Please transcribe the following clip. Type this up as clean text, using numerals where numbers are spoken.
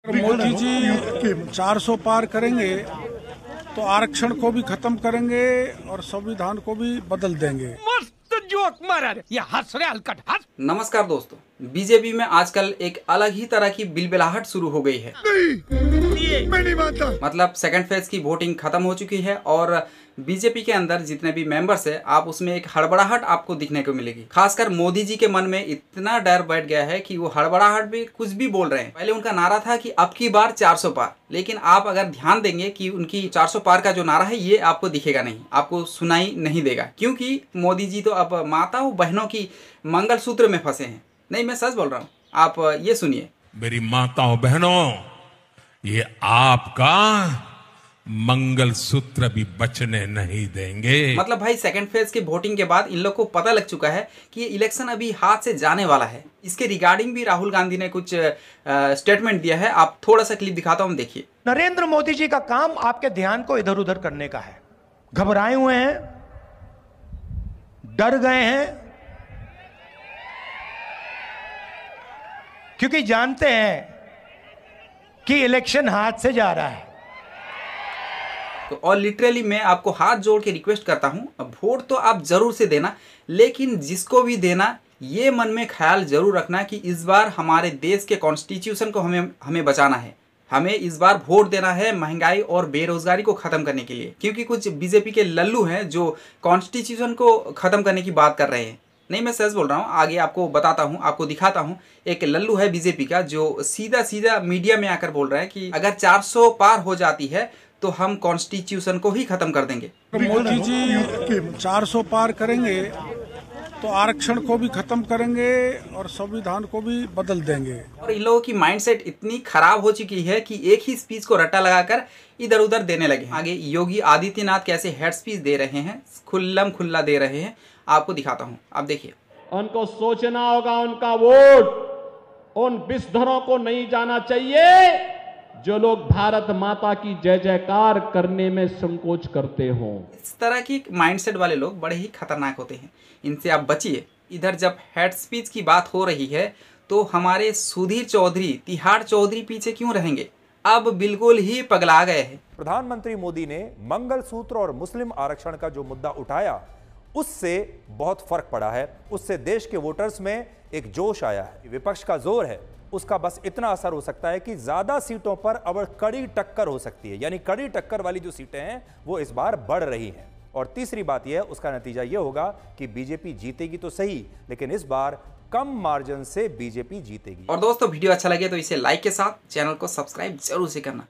मोदी जी 400 पार करेंगे तो आरक्षण को भी खत्म करेंगे और संविधान को भी बदल देंगे। मस्त जोक मारा रे, ये हंस रहे हलकट हंस। नमस्कार दोस्तों, बीजेपी में आजकल एक अलग ही तरह की बिलबिलाहट शुरू हो गई है। मैं नहीं मानता। मतलब सेकंड फेज की वोटिंग खत्म हो चुकी है और बीजेपी के अंदर जितने भी मेंबर्स है आप उसमें एक हड़बड़ाहट आपको दिखने को मिलेगी। खासकर मोदी जी के मन में इतना डर बैठ गया है कि वो हड़बड़ाहट भी कुछ भी बोल रहे हैं। पहले उनका नारा था कि अब की बार 400 पार, लेकिन आप अगर ध्यान देंगे कि उनकी 400 पार का जो नारा है ये आपको दिखेगा नहीं, आपको सुनाई नहीं देगा, क्योंकि मोदी जी तो अब माताओं बहनों की मंगलसूत्र में फंसे हैं। नहीं, मैं सच बोल रहा हूँ, आप ये सुनिए। मेरी माताओं बहनों, ये आपका मंगलसूत्र भी बचने नहीं देंगे। मतलब भाई सेकंड फेज के वोटिंग के बाद इन लोग को पता लग चुका है कि ये इलेक्शन अभी हाथ से जाने वाला है। इसके रिगार्डिंग भी राहुल गांधी ने कुछ स्टेटमेंट दिया है। आप थोड़ा सा क्लिप दिखाता हूं, देखिए। नरेंद्र मोदी जी का काम आपके ध्यान को इधर उधर करने का है। घबराए हुए हैं, डर गए हैं, क्योंकि जानते हैं कि इलेक्शन हाथ से जा रहा है। तो और लिटरली मैं आपको हाथ जोड़ के रिक्वेस्ट करता हूं, वोट तो आप जरूर से देना, लेकिन जिसको भी देना ये मन में ख्याल जरूर रखना कि इस बार हमारे देश के कॉन्स्टिट्यूशन को हमें बचाना है। हमें इस बार वोट देना है महंगाई और बेरोजगारी को खत्म करने के लिए, क्योंकि कुछ बीजेपी के लल्लू हैं जो कॉन्स्टिट्यूशन को खत्म करने की बात कर रहे हैं। नहीं, मैं सच बोल रहा हूँ, आगे आपको बताता हूँ, आपको दिखाता हूँ। एक लल्लू है बीजेपी का जो सीधा सीधा मीडिया में आकर बोल रहा है कि अगर 400 पार हो जाती है तो हम कॉन्स्टिट्यूशन को ही खत्म कर देंगे। मोदी जी 400 पार करेंगे तो आरक्षण को भी खत्म करेंगे और संविधान को भी बदल देंगे। और इन लोगों की माइंडसेट इतनी खराब हो चुकी है कि एक ही स्पीच को रट्टा लगाकर इधर उधर देने लगे। आगे योगी आदित्यनाथ कैसे हेड स्पीच दे रहे हैं, खुल्लम खुल्ला दे रहे हैं, आपको दिखाता हूं, आप देखिए। उनको सोचना होगा, उनका वोट उन विषधरों को नहीं जाना चाहिए जो लोग भारत माता की जय जयकार करने में संकोच करते हो। इस तरह की माइंडसेट वाले लोग बड़े ही खतरनाक होते हैं, इनसे आप बचिए। इधर जब हेड स्पीच की बात हो रही है तो हमारे सुधीर चौधरी, तिहाड़ चौधरी पीछे क्यों रहेंगे, अब बिल्कुल ही पगला गए हैं। प्रधानमंत्री मोदी ने मंगलसूत्र और मुस्लिम आरक्षण का जो मुद्दा उठाया उससे बहुत फर्क पड़ा है। उससे देश के वोटर्स में एक जोश आया है। विपक्ष का जोर है, उसका बस इतना असर हो सकता है कि ज्यादा सीटों पर अब कड़ी टक्कर हो सकती है, यानी कड़ी टक्कर वाली जो सीटें हैं वो इस बार बढ़ रही हैं। और तीसरी बात यह, उसका नतीजा यह होगा कि बीजेपी जीतेगी तो सही, लेकिन इस बार कम मार्जिन से बीजेपी जीतेगी। और दोस्तों, वीडियो अच्छा लगे तो इसे लाइक के साथ चैनल को सब्सक्राइब जरूर से करना।